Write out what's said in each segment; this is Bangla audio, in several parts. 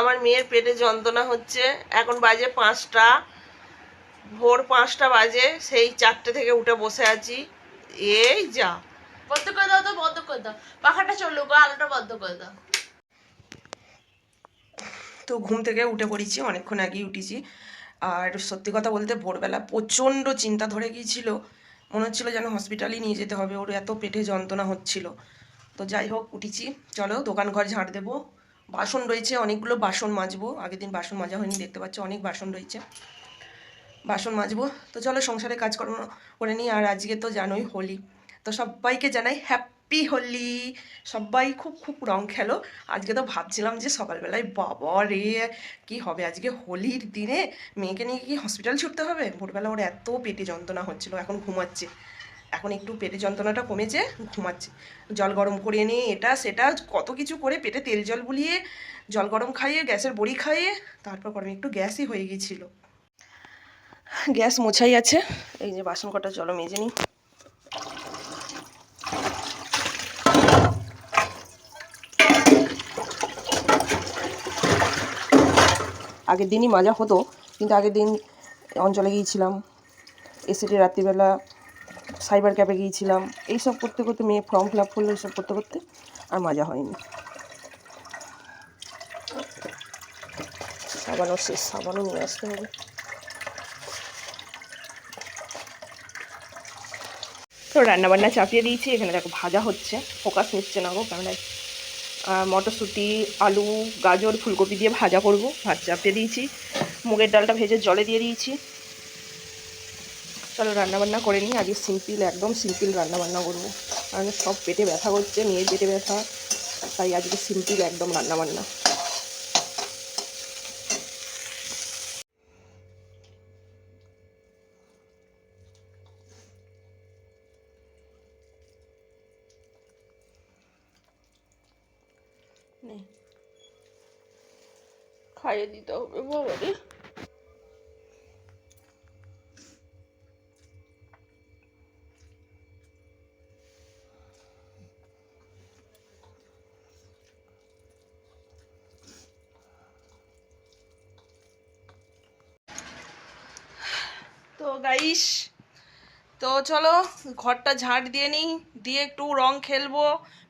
আমার মেয়ের পেটে যন্ত্রণা হচ্ছে, এখন বাজে 5টা, ভোর 5টা বাজে, সেই 4টে থেকে উঠে বসে আছি। এই যা, বন্ধ করে দাও তো, বন্ধ করে দাও, পাখাটা চলুক, আলোটা বন্ধ করে দাও। তো ঘুম থেকে উঠে পড়েছি, অনেকক্ষণ আগেই উঠেছি। আর সত্যি কথা বলতে ভোরবেলা প্রচণ্ড চিন্তা ধরে গিয়েছিল, মনে হচ্ছিলো যেন হসপিটালই নিয়ে যেতে হবে, ওর এত পেটে যন্ত্রণা হচ্ছিল। তো যাই হোক উঠেছি, চলো দোকান ঘর ঝাড় দেবো, বাসন রয়েছে অনেকগুলো, বাসন মাজবো, আগের দিন বাসন মাজা হয়নি, দেখতে পাচ্ছ অনেক বাসন রয়েছে, বাসন মাজবো। তো চলো সংসারে কাজকর্ম করে নিই। আর আজকে তো জানোই হোলি, তো সবাইকে জানাই হ্যাপি হোলি। সবাই খুব খুব রং খেলো। আজকে তো ভাবছিলাম যে সকালবেলায় বাবা রে কি হবে, আজকে হোলির দিনে মেয়েকে নিয়ে কি হসপিটাল ছুটতে হবে। ভোরবেলা ওর এত পেটে যন্ত্রণা হচ্ছিলো, এখন ঘুমাচ্ছে, এখন একটু পেটে যন্ত্রণাটা কমেছে, ঘুমাচ্ছে। জল গরম করে নিয়ে এটা সেটা কত কিছু করে পেটে তেল জল বুলিয়ে জল গরম খাইয়ে গ্যাসের বড়ি খাইয়ে তারপর গরমে একটু গ্যাসই হয়ে গিয়েছিলো। গ্যাস মোছাই আছে, এই যে বাসন কটা চলো মেজে নিই। আগের দিনই মাজা হতো, কিন্তু আগের দিন অঞ্চলে গিয়েছিলাম, এসিটি রাত্রিবেলা সাইবার ক্যাফে গিয়েছিলাম, এইসব করতে করতে মেয়ে ফর্ম ফিল আপ করলো, এইসব করতে করতে আর মাজা হয়নি। সাবানও শেষ, সাবানও নিয়ে আসতে হবে। তো রান্নাবান্না চাপিয়ে দিয়েছি, এখানে দেখো ভাজা হচ্ছে, ফোকাস নিচ্ছে না গো ক্যামেরায়। মটরশুঁটি, আলু, গাজর, ফুলকপি দিয়ে ভাজা করব, ভাত চাপিয়ে দিয়েছি। মুগের ডালটা ভেজে জলে দিয়ে দিয়েছি। চলো রান্নাবান্না করে নিই, আজকে সিম্পল, একদম সিম্পল রান্নাবান্না করবো, কারণ সব পেটে ব্যথা করছে, মেয়ের পেটে ব্যথা, তাই আজকে সিম্পল একদম রান্নাবান্না। খাইয়ে দিতে হবে বাবারে। তো গাইস, তো চলো ঘরটা ঝাড় দিয়ে নিই, দিয়ে একটু রং খেলবো,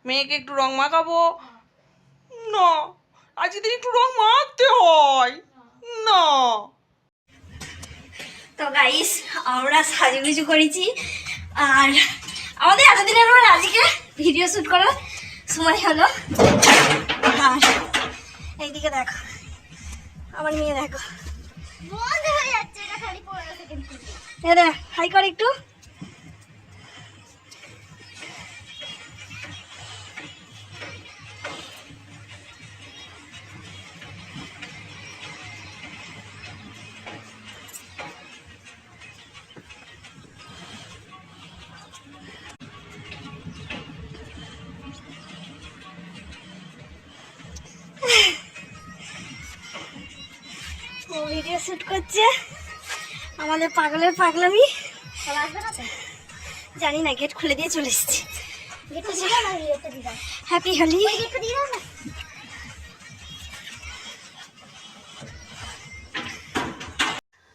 মেয়েকে একটু রং মাখাবো। না, আজকে একটু রং মাখতে হয় না। তো গাইস, আমরা সাজুগুজু করেছি, আর আমাদের এতদিনের পর আজকে ভিডিও শুট করার সময় হলো। আর এইদিকে দেখো আমার মেয়ে, দেখো বন্ধ হয়ে যাচ্ছে, এটা খালি 15 সেকেন্ড। হাই কর একটু। ও ভিডিও শুট করছে, আমাদের পাগলের পাগলামি। জানি না, গেট খুলে দিয়ে চলে এসেছি। হ্যাপি হোলি।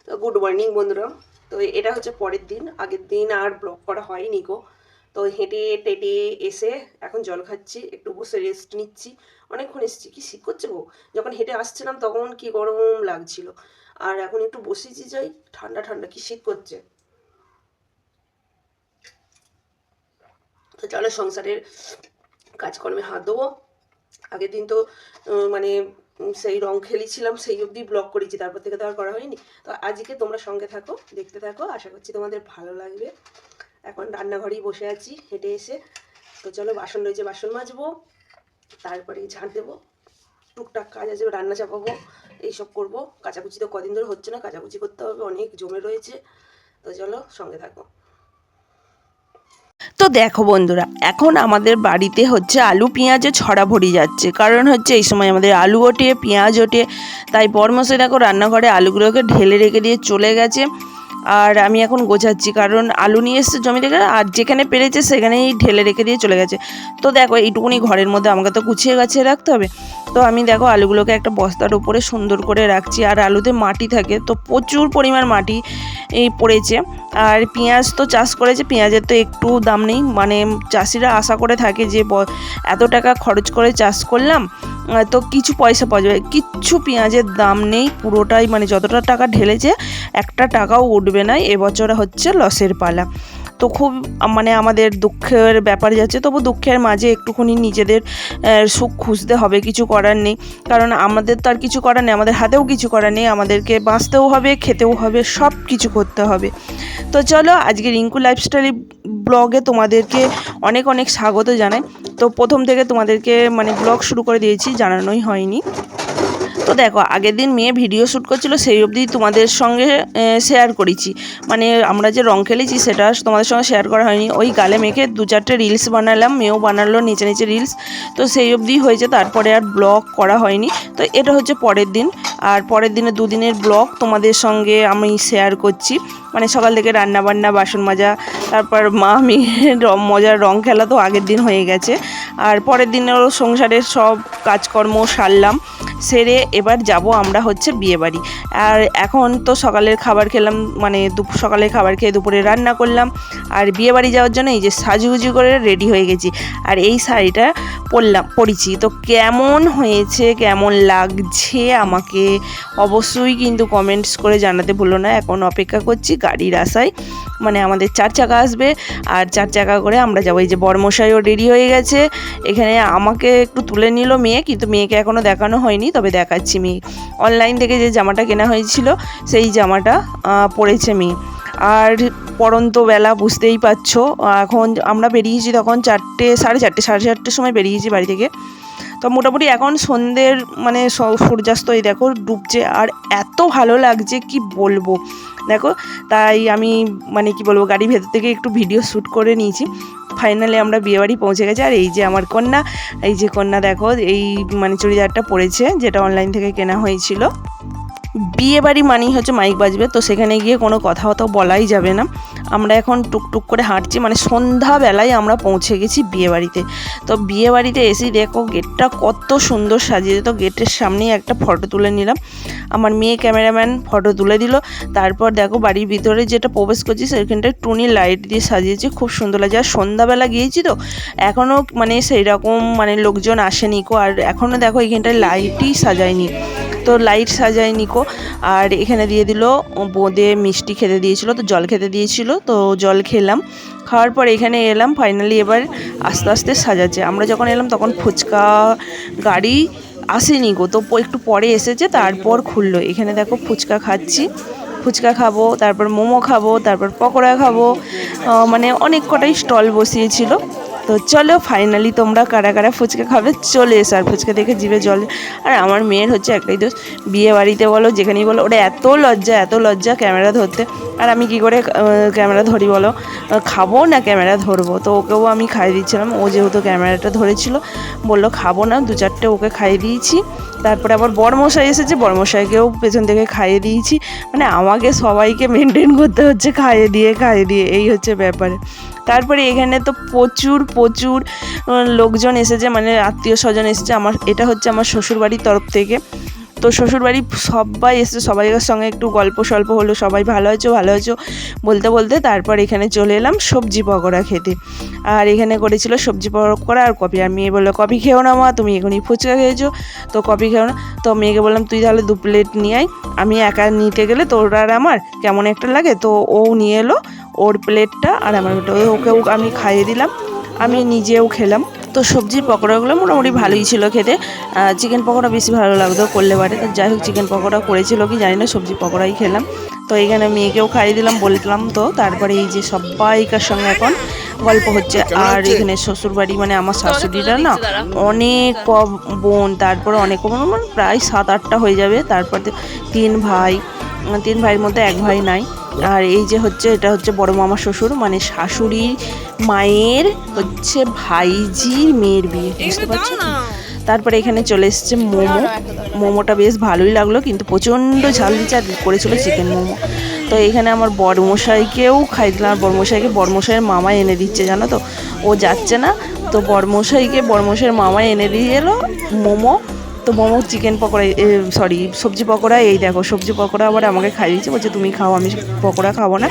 তো গুড মর্নিং বন্ধুরা। তো এটা হচ্ছে পরের দিন, আগের দিন আর ব্লগ করা হয়নি গো। তো হেঁটে টেটে এসে এখন জল খাচ্ছি, একটু বসে রেস্ট নিচ্ছি। অনেকক্ষণ এসেছি, কি শীত করছে গো, যখন হেঁটে আসছিলাম তখন কি গরম লাগছিল, আর এখন একটু বসেছি, যাই ঠান্ডা ঠান্ডা, কি শীত করছে। তো চলো সংসারের কাজকর্মে হাত দেবো। আগের দিন তো মানে সেই রং খেলেছিলাম, সেই অবধি ব্লগ করেছি, তারপর থেকে তো আর করা হয়নি। তো আজকে তোমরা সঙ্গে থাকো, দেখতে থাকো, আশা করছি তোমাদের ভালো লাগবে। এখন রান্নাঘরেই বসে আছি হেঁটে এসে। তো চলো বাসন রয়েছে, বাসন মাজবো, তারপরে ঝাঁট দেবো, টুকটাক কাজ আছে, রান্না চাপাবো, এইসব করবো। কাচাকুচি তো কদিন ধরে হচ্ছে না, কাচাকুচি করতে হবে, অনেক জমে রয়েছে। তো চলো সঙ্গে থাকো। তো দেখো বন্ধুরা, এখন আমাদের বাড়িতে হচ্ছে আলু পেঁয়াজে ছড়া ভরি যাচ্ছে, কারণ হচ্ছে এই সময় আমাদের আলু ওঠে, পেঁয়াজ ওঠে। তাই বরমশাই দেখো রান্নাঘরে আলুগুলোকে ঢেলে রেখে দিয়ে চলে গেছে। আর আমি এখন গোছাচ্ছি, কারণ আলু নিয়ে এসছে জমি থেকে, আর যেখানে পেরেছে সেখানেই ঢেলে রেখে দিয়ে চলে গেছে। তো দেখো এইটুকুনি ঘরের মধ্যে আমাকে তো গুছিয়ে গাছিয়ে রাখতে হবে। তো আমি দেখো আলুগুলোকে একটা বস্তার উপরে সুন্দর করে রাখছি। আর আলুতে মাটি থাকে, তো প্রচুর পরিমাণ মাটি এই পড়েছে। আর পেঁয়াজ তো চাষ করেছে, পেঁয়াজের তো একটু দাম নেই, মানে চাষিরা আশা করে থাকে যে এত টাকা খরচ করে চাষ করলাম তো কিছু পয়সা পাওয়া যাবে, কিচ্ছু পেঁয়াজের দাম নেই, পুরোটাই মানে যতটা টাকা ঢেলেছে একটা টাকাও উঠবে না। এবছর হচ্ছে লসের পালা। তো খুব মানে আমাদের দুঃখের ব্যাপার যাচ্ছে, তবু দুঃখের মাঝে একটুখানি নিজেদের সুখ খুঁজতে হবে, কিছু করার নেই। কারণ আমাদের তো আর কিছু করার নেই, আমাদের হাতেও কিছু করার নেই, আমাদেরকে বাঁচতেও হবে, খেতেও হবে, সব কিছু করতে হবে। তো চলো আজকে রিঙ্কু লাইফস্টাইল ব্লগে তোমাদেরকে অনেক অনেক স্বাগত জানাই। তো প্রথম থেকে তোমাদেরকে মানে ব্লগ শুরু করে দিয়েছি, জানানোই হয়নি। তো দেখো আগের দিন মেয়ে ভিডিও শ্যুট করছিল, সেই অবধি তোমাদের সঙ্গে শেয়ার করেছি, মানে আমরা যে রং খেলেছি সেটা তোমাদের সঙ্গে শেয়ার করা হয়নি। ওই গালে মেখে 2-4টে রিলস বানালাম, মেয়েও বানালো নিচে নিচে রিলস, তো সেই অবধি হয়েছে, তারপরে আর ব্লগ করা হয়নি। তো এটা হচ্ছে পরের দিন, আর পরের দিনে 2 দিনের ব্লগ তোমাদের সঙ্গে আমি শেয়ার করছি। মানে সকাল থেকে রান্না বান্না, বাসন মাজা, তারপর মা মেয়ের মজার রং খেলা তো আগের দিন হয়ে গেছে। আর পরের দিনেরও সংসারের সব কাজকর্ম সারলাম, সেরে এবার যাব আমরা হচ্ছে বিয়েবাড়ি। আর এখন তো সকালের খাবার খেলাম, মানে সকালের খাবার খেয়ে দুপুরে রান্না করলাম। আর বিয়েবাড়ি যাওয়ার জন্য এই যে সাজুগুজু করে রেডি হয়ে গেছি। আর এই শাড়িটা পরেছি, তো কেমন হয়েছে, কেমন লাগছে আমাকে অবশ্যই কিন্তু কমেন্টস করে জানাতে ভুলো না। এখন অপেক্ষা করছি গাড়ির আশায়, মানে আমাদের 4 চাকা আসবে, আর 4 চাকা করে আমরা যাবো। এই যে বরমশাইও রেডি হয়ে গেছে, এখানে আমাকে একটু তুলে নিল মেয়ে, কিন্তু মেয়েকে এখনও দেখানো হয়নি, তবে দেখাচ্ছি। মেয়ে অনলাইন থেকে যে জামাটা কেনা হয়েছিল সেই জামাটা পরেছে মেয়ে। আর পড়ন্ত বেলা, বুঝতেই পারছো, এখন আমরা বেরিয়েছি তখন 4টে, সাড়ে 4টের সময় বেরিয়েছি বাড়ি থেকে। তো মোটামুটি এখন সন্ধ্যের মানে সূর্যাস্ত এই দেখো ডুবছে, আর এত ভালো লাগছে কি বলবো। দেখো তাই আমি মানে কি বলবো, গাড়ির ভেতর থেকে একটু ভিডিও শ্যুট করে নিয়েছি। ফাইনালি আমরা বিয়েবাড়ি পৌঁছে গেছি। আর এই যে আমার কন্যা, এই যে কন্যা দেখো এই মানে চুড়িদারটা পরেছে, যেটা অনলাইন থেকে কেনা হয়েছিল। বিয়েবাড়ি মানেই হচ্ছে মাইক বাজবে, তো সেখানে গিয়ে কোনো কথা তো বলাই যাবে না। আমরা এখন টুকটুক করে হাঁটছি, মানে সন্ধ্যাবেলায় আমরা পৌঁছে গেছি বিয়েবাড়িতে। তো বিয়েবাড়িতে এসেই দেখো গেটটা কত সুন্দর সাজিয়েছে, তো গেটের সামনেই একটা ফটো তুলে নিলাম। আমার মেয়ে ক্যামেরাম্যান ফটো তুলে দিল। তারপর দেখো বাড়ির ভিতরে যেটা প্রবেশ করছি সেখানটায় টুনি লাইট দিয়ে সাজিয়েছে, খুব সুন্দর লাগছে। আর সন্ধ্যাবেলা গিয়েছি তো এখনও মানে সেই রকম মানে লোকজন আসেনি কো, আর এখনও দেখো এখানটায় লাইটই সাজায়নি, তো লাইট সাজায়নি কো। আর এখানে দিয়ে দিল বোঁদে, মিষ্টি খেতে দিয়েছিল, তো জল খেতে দিয়েছিল, তো জল খেলাম। খাওয়ার পর এখানে এলাম, ফাইনালি এবার আস্তে আস্তে সাজাচ্ছে। আমরা যখন এলাম তখন ফুচকা গাড়ি আসেনি গো, তো একটু পরে এসেছে, তারপর খুললো। এখানে দেখো ফুচকা খাচ্ছি, ফুচকা খাবো, তারপর মোমো খাবো, তারপর পকোড়া খাবো, মানে অনেক কটাই স্টল বসিয়েছিল। তো চলো ফাইনালি তোমরা কারা কারা ফুচকা খাবে চলে এসো। আর ফুচকা দেখে জিভে জল। আর আমার মেয়ের হচ্ছে একটাই দোষ, বিয়ে বাড়িতে বলো যেখানেই বলো ওরা এত লজ্জা ক্যামেরা ধরতে। আর আমি কি করে ক্যামেরা ধরি বলো, খাবো না ক্যামেরা ধরবো। তো ওকেও আমি খাইয়ে দিচ্ছিলাম, ও যেহেতু ক্যামেরাটা ধরেছিল বললো খাবো না, 2-4টে ওকে খাইয়ে দিয়েছি। তারপরে আবার বরমশাই এসেছে, বরমশাইকেও পেছন থেকে খাইয়ে দিয়েছি। মানে আমাকে সবাইকে মেনটেন করতে হচ্ছে খাইয়ে দিয়ে, এই হচ্ছে ব্যাপারে। তারপরে এখানে তো প্রচুর লোকজন এসেছে, মানে আত্মীয় স্বজন এসেছে। এটা হচ্ছে আমার শ্বশুরবাড়ির তরফ থেকে। তো শ্বশুরবাড়ি সবাই এসেছে, সবাইয়ের সঙ্গে একটু গল্প সল্প হলো, সবাই ভালো আছো বলতে তারপর এখানে চলে এলাম সবজি পকোড়া খেতে। আর এখানে করেছিল সবজি পকোড়া আর কফি। আর মেয়ে বললো কফি খেও না মা, তুমি এখনই ফুচকা খেয়েছো, তো কফি খেও না। তো মেয়েকে বললাম তুই তাহলে 2 প্লেট নিয়ে আয়, আমি একা নিতে গেলে তোর আর আমার কেমন একটা লাগে। তো ও নিয়ে এলো ওর প্লেটটা, আর আমার ওকেও আমি খাইয়ে দিলাম, আমি নিজেও খেলাম। তো সবজির পকোড়াগুলো মোটামুটি ভালোই ছিল খেতে। চিকেন পকোড়া বেশি ভালো লাগতো করলে বারে, তো যাই হোক চিকেন পকোড়া করেছিল কি জানি না, সবজি পকোড়াই খেলাম। তো এখানে মেয়েকেও খাইয়ে দিলাম, বললাম তো। তারপরে এই যে সবাইকার সঙ্গে এখন গল্প হচ্ছে। আর এখানে শ্বশুরবাড়ি মানে আমার শাশুড়িরা না অনেক বোন, তারপরে অনেক মানে প্রায় 7-8টা হয়ে যাবে। তারপর 3 ভাই, 3 ভাইয়ের মধ্যে 1 ভাই নাই। আর এই যে হচ্ছে এটা হচ্ছে বড় মামা শ্বশুর, মানে শাশুড়ির মায়ের হচ্ছে ভাইজির মেয়ের বিয়ে, বুঝতে পারছেন? তারপরে এখানে চলে এসছে মোমোটা বেশ ভালোই লাগলো, কিন্তু প্রচণ্ড ঝাল দিচ্ছে। আর করেছিল চিকেন মোমো। তো এখানে আমার বড়মশাইকেও খাই দিলাম। আর বড়মশাইয়ের মামা এনে দিচ্ছে, জানো তো, ও যাচ্ছে না। তো বড়মশাইয়ের মামা এনে দিয়ে এলো মোমো। তো মোমো, চিকেন পকোড়া, সবজি পকোড়া। এই দেখো সবজি পকোড়া আবার আমাকে খাই দিচ্ছে, বলছে তুমি খাও, আমি পকোড়া খাবো না।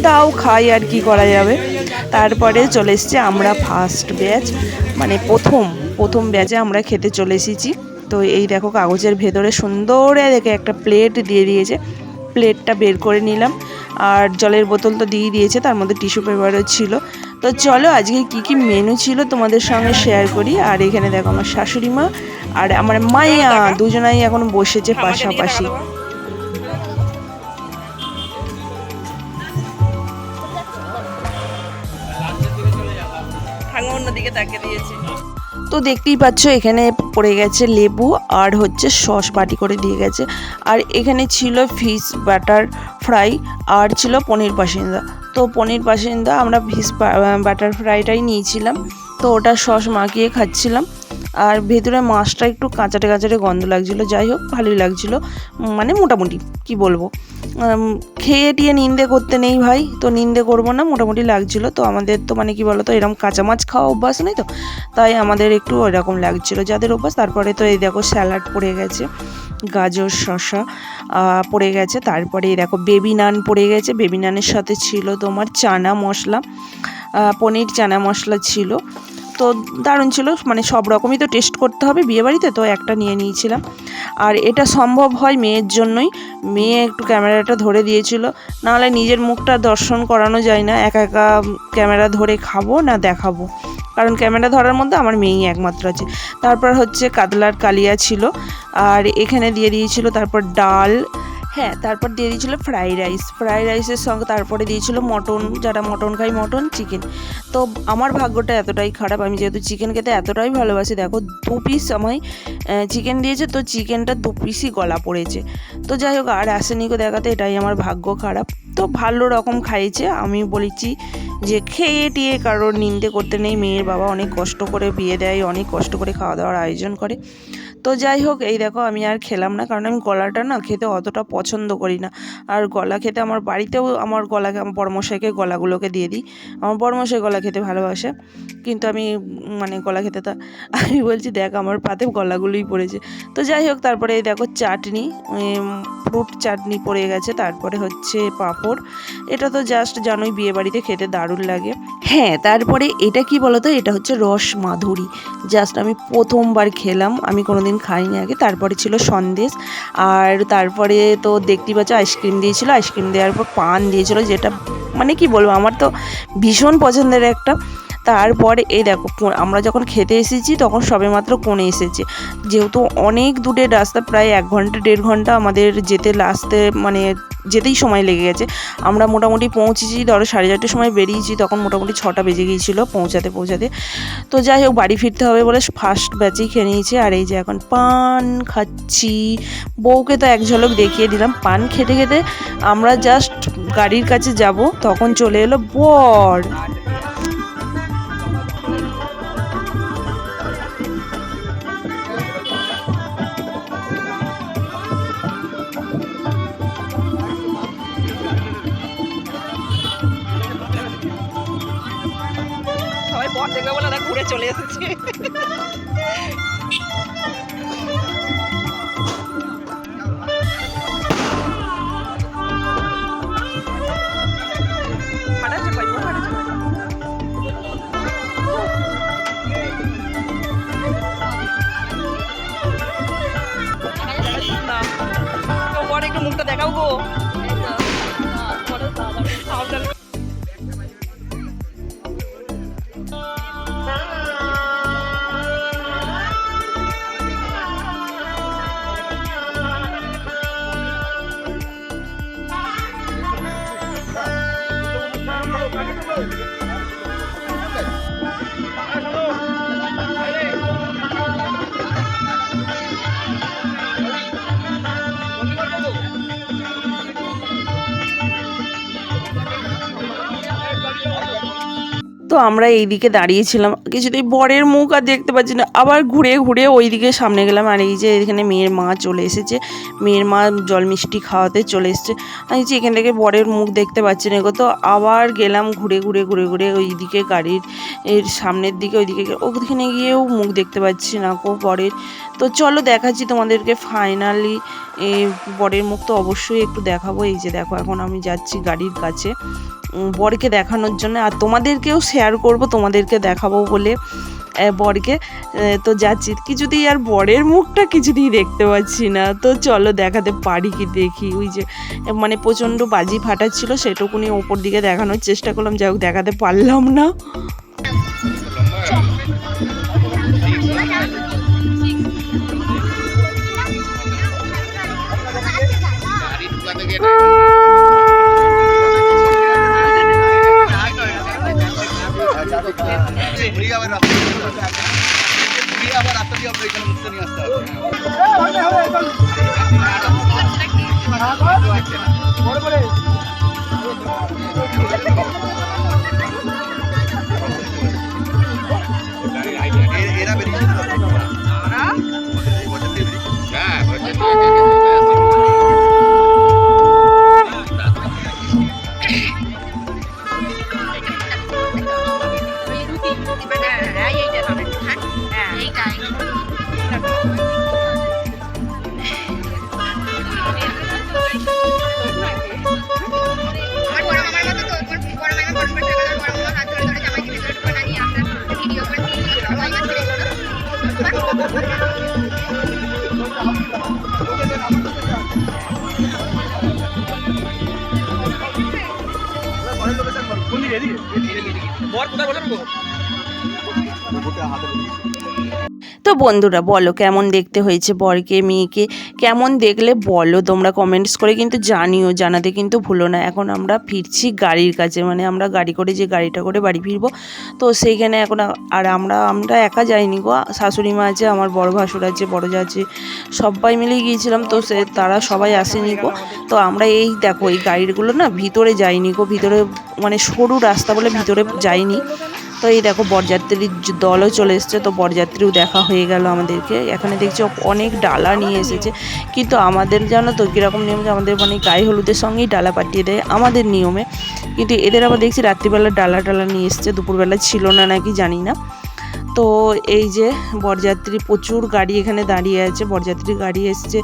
দাও খাই, আর কি করা যাবে। তারপরে চলে এসেছি আমরা ফার্স্ট ব্যাচ, মানে প্রথম ব্যাচে আমরা খেতে চলে এসেছি। তো এই দেখো কাগজের ভেতরে সুন্দর দেখে একটা প্লেট দিয়ে দিয়েছে, প্লেটটা বের করে নিলাম। আর জলের বোতল তো দিয়ে দিয়েছে, তার মধ্যে টিস্যু পেপারও ছিল। তো চলো আজকে কি মেনু ছিল তোমাদের সঙ্গে শেয়ার করি। আর এখানে দেখো আমার শাশুড়ি মা আর আমার মাইয়া দুজনাই এখন বসেছে পাশাপাশি। অন্যদিকে তাকিয়ে দিয়েছে। তো দেখতেই পাচ্ছ এখানে পড়ে গেছে লেবু আর হচ্ছে সস বাটি করে দিয়ে গেছে। আর এখানে ছিল ফিশ বাটার ফ্রাই আর ছিল পনির পাসিন্দা। তো পনির পাসিন্দা আমরা ফিশ বাটার ফ্রাইটাই নিয়েছিলাম। তো ওটা সস মাখিয়ে খাচ্ছিলাম। আর ভেতরে মাছটা একটু কাঁচাটে গন্ধ লাগছিলো, যাই হোক ভালোই লাগছিলো, মানে মোটামুটি কি বলবো, খেয়ে টিয়ে নিন্দে করতে নেই ভাই, তো নিন্দে করবো না, মোটামুটি লাগছিলো। তো আমাদের তো মানে কি বলতো এরকম কাঁচা মাছ খাওয়া অভ্যাস নেই, তো তাই আমাদের একটু ওইরকম লাগছিলো যাদের অভ্যাস। তারপরে তো এই দেখো স্যালাড পড়ে গেছে, গাজর শসা পড়ে গেছে। তারপরে এই দেখো বেবি নান পড়ে গেছে, বেবি নানের সাথে ছিল তোমার চানা মশলা, পনির চানা মশলা ছিল। তো দারুণ ছিল, মানে সব রকমই তো টেস্ট করতে হবে বিয়েবাড়িতে, তো একটা নিয়ে নিয়েছিলাম। আর এটা সম্ভব হয় মেয়ের জন্যই, মেয়ে একটু ক্যামেরাটা ধরে দিয়েছিল, নাহলে নিজের মুখটা দর্শন করানো যায় না, একা ক্যামেরা ধরে খাবো না দেখাবো, কারণ ক্যামেরা ধরার মধ্যে আমার মেয়েই একমাত্র আছে। তারপর হচ্ছে কাতলার কালিয়া ছিল। আর এখানে দিয়ে দিয়েছিল তারপর ডাল, হ্যাঁ তারপর দিয়ে দিয়েছিলো ফ্রাইড রাইসের সঙ্গে তারপরে দিয়েছিল মটন, যারা মটন খাই মটন, চিকেন। তো আমার ভাগ্যটা এতটাই খারাপ, আমি যেহেতু চিকেন খেতে এতটাই ভালোবাসি, দেখো 2 পিস আমায় চিকেন দিয়েছে, তো চিকেনটা 2 পিসই গলা পড়েছে। তো যাই হোক আর আসেনি গো দেখাতে, এটাই আমার ভাগ্য খারাপ। তো ভালো রকম খাইয়েছে, আমি বলেছি যে খেয়ে টিয়ে কারোর নিন্দে করতে নেই, মেয়ের বাবা অনেক কষ্ট করে বিয়ে দেয়, অনেক কষ্ট করে খাওয়া দাওয়ার আয়োজন করে। তো যাই হোক এই দেখো আমি আর খেলাম না, কারণ আমি গলাটা না খেতে অতটা পছন্দ করি না। আর গলা খেতে আমার বাড়িতেও আমার বড়মশাইকে গলাগুলোকে দিয়ে দিই, আমার বড়মশাই গলা খেতে ভালোবাসে, কিন্তু আমি মানে গলা খেতে তা আমি বলছি দেখ আমার পাতে গলাগুলোই পড়েছে। তো যাই হোক তারপরে এই দেখো চাটনি, ফ্রুট চাটনি পড়ে গেছে, তারপরে হচ্ছে পাঁপড়। এটা তো জাস্ট জানোই বিয়ে বাড়িতে খেতে দারুণ লাগে। হ্যাঁ তারপরে এটা কি বলতো, এটা হচ্ছে রস মাধুরী, জাস্ট আমি প্রথমবার খেলাম, আমি কোনোদিন খাইনি আগে। তারপরে ছিল সন্দেশ, আর তারপরে তো দেখতেই পাচ্ছ আইসক্রিম দিয়েছিল, আইসক্রিম দেওয়ার পর পান দিয়েছিল, যেটা মানে কি বলবো আমার তো ভীষণ পছন্দের একটা। তারপরে এই দেখো আমরা যখন খেতে এসেছি তখন সবেমাত্র কোণে এসেছে, যেহেতু অনেক দূরের রাস্তা, প্রায় 1 ঘন্টা 1.5 ঘন্টা আমাদের আসতে মানে যেতেই সময় লেগে গেছে। আমরা মোটামুটি পৌঁছেছি ধরো 4:30টার সময় বেরিয়েছি, তখন মোটামুটি 6টা বেজে গিয়েছিলো পৌঁছাতে। তো যাই হোক বাড়ি ফিরতে হবে বলে ফার্স্ট ব্যাচেই খেয়ে নিয়েছি। আর এই যে এখন পান খাচ্ছি, বউকে তো এক ঝলক দেখিয়ে দিলাম। পান খেতে খেতে আমরা জাস্ট গাড়ির কাছে যাব, তখন চলে এলো বর। সবাই বর দেখবে বলে ঘুরে চলে এসেছে। একটু মুখটা দেখাও গো। তো আমরা এইদিকে দাঁড়িয়েছিলাম, কিছুতেই বরের মুখ আর দেখতে পাচ্ছি না, আবার ঘুরে ঘুরে ওইদিকে সামনে গেলাম। আর এই যে এখানে মেয়ের মা চলে এসেছে, মেয়ের মা জল মিষ্টি খাওয়াতে চলে এসেছে। আমি যে এখান থেকে বরের মুখ দেখতে পাচ্ছি না গো, তো আবার গেলাম ঘুরে ঘুরে ঘুরে ঘুরে ওইদিকে গাড়ির এর সামনের দিকে, ওইখানে গিয়েও মুখ দেখতে পাচ্ছি না গো বরের। তো চলো দেখাচ্ছি তোমাদেরকে ফাইনালি বরের মুখ তো অবশ্যই একটু দেখাবো। এই যে দেখো এখন আমি যাচ্ছি গাড়ির কাছে বরকে দেখানোর জন্য, আর তোমাদেরকেও শেয়ার করব, তোমাদেরকে দেখাবো বলে বরকে। তো যাচ্ছি, কিছুতেই আর বরের মুখটা কিছুতেই দেখতে পাচ্ছি না। তো চলো দেখাতে পারি কি দেখি। ওই যে মানে প্রচণ্ড বাজি ফাটাচ্ছিল, সেটুকুনি ওপর দিকে দেখানোর চেষ্টা করলাম, যাই হোক দেখাতে পারলাম না। তো বন্ধুরা বলো কেমন দেখতে হয়েছে বরকে, মেয়েকে কেমন দেখলে বলো তোমরা কমেন্টস করে কিন্তু জানিও, জানাতে কিন্তু ভুলো না। এখন আমরা ফিরছি গাড়ির কাছে, মানে আমরা গাড়ি করে যে গাড়িটা করে বাড়ি ফিরবো, তো সেইখানে এখন আর আমরা একা যাইনি গো, শাশুড়ি মা আছে, আমার বড় ভাসুর আছে, বড় যা আছে, সবাই মিলেই গিয়েছিলাম। তো তারা সবাই আসেনি গো। তো আমরা এই দেখো এই গাড়িগুলো না ভিতরে যাইনি গো, ভিতরে মানে সরু রাস্তা বলে ভিতরে যাইনি। তো এই দেখো বরযাত্রীর দলও চলে এসছে, তো বরযাত্রীও দেখা হয়ে গেল আমাদেরকে। এখানে দেখছি অনেক ডালা নিয়ে এসেছে, কিন্তু আমাদের জানো তো কীরকম নিয়ম, যে আমাদের মানে গায়ে হলুদের সঙ্গেই ডালা পাঠিয়ে দেয় আমাদের নিয়মে, কিন্তু এদের আবার দেখছি রাত্রিবেলা ডালা নিয়ে এসছে, দুপুরবেলা ছিল না নাকি জানি না। তো এই যে বরযাত্রী প্রচুর গাড়ি এখানে দাঁড়িয়ে আছে, বরযাত্রী গাড়ি এসছে।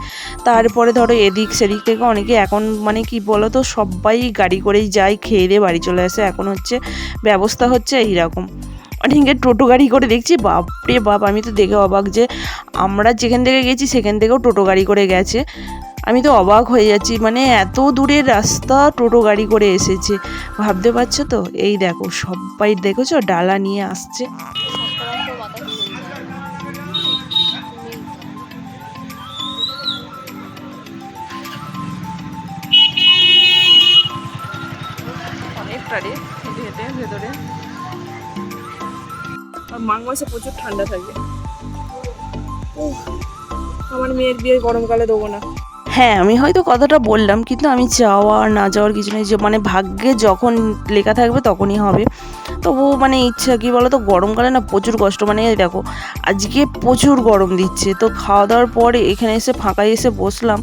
তারপরে ধরো এদিক সেদিক থেকে অনেকে এখন মানে কি বলো তো সবাই গাড়ি করেই যায়, খেয়ে দিয়ে বাড়ি চলে আসে। এখন হচ্ছে ব্যবস্থা হচ্ছে এইরকম, অনেকে টোটো গাড়ি করে দেখছি, বাপরে বাপ, আমি তো দেখে অবাক যে আমরা যেখান থেকে গেছি সেখান থেকেও টোটো গাড়ি করে গেছে। আমি তো অবাক হয়ে যাচ্ছি, মানে এত দূরের রাস্তা টোটো গাড়ি করে এসেছে, ভাবতে পারছো তো। এই দেখো সবাই দেখেছো ডালা নিয়ে আসছে। অনেকটা রে হেঁটে হেঁটে ভেতরে, আর মাঘ মাসে প্রচুর ঠান্ডা থাকে। আমার মেয়ের বিয়ে গরমকালে দেবো না। হ্যাঁ আমি হয়তো কথাটা বললাম, কিন্তু আমি যাওয়া আর না যাওয়ার কিছু নেই, যে মানে ভাগ্যে যখন লেখা থাকবে তখনই হবে। তবু মানে ইচ্ছা কী বলো তো, গরমকালে না প্রচুর কষ্ট, মানে দেখো আজকে প্রচুর গরম দিচ্ছে, তো খাওয়া দাওয়ার পরে এখানে এসে ফাঁকায় এসে বসলাম,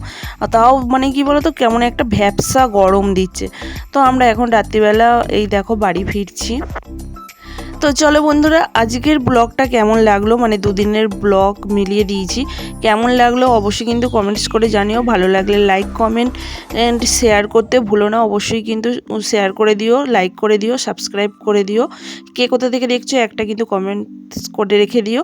তাও মানে কি বলো তো কেমন একটা ভ্যাপসা গরম দিচ্ছে। তো আমরা এখন রাত্রিবেলা এই দেখো বাড়ি ফিরছি। তো চলো বন্ধুরা আজকের ব্লগটা কেমন লাগলো, মানে দুদিনের ব্লগ মিলিয়ে দিয়েছি, কেমন লাগলো অবশ্যই কিন্তু কমেন্টস করে জানিও। ভালো লাগলে লাইক কমেন্ট অ্যান্ড শেয়ার করতে ভুলো না, অবশ্যই কিন্তু শেয়ার করে দিও, লাইক করে দিও, সাবস্ক্রাইব করে দিও। কে কোথা থেকে দেখছো একটা কিন্তু কমেন্টস করে রেখে দিও।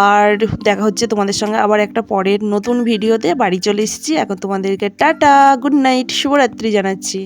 আর দেখা হচ্ছে তোমাদের সঙ্গে আবার একটা পরের নতুন ভিডিওতে। বাড়ি চলে এসেছি এখন, তোমাদেরকে টাটা, গুড নাইট, শুভরাত্রি জানাচ্ছি।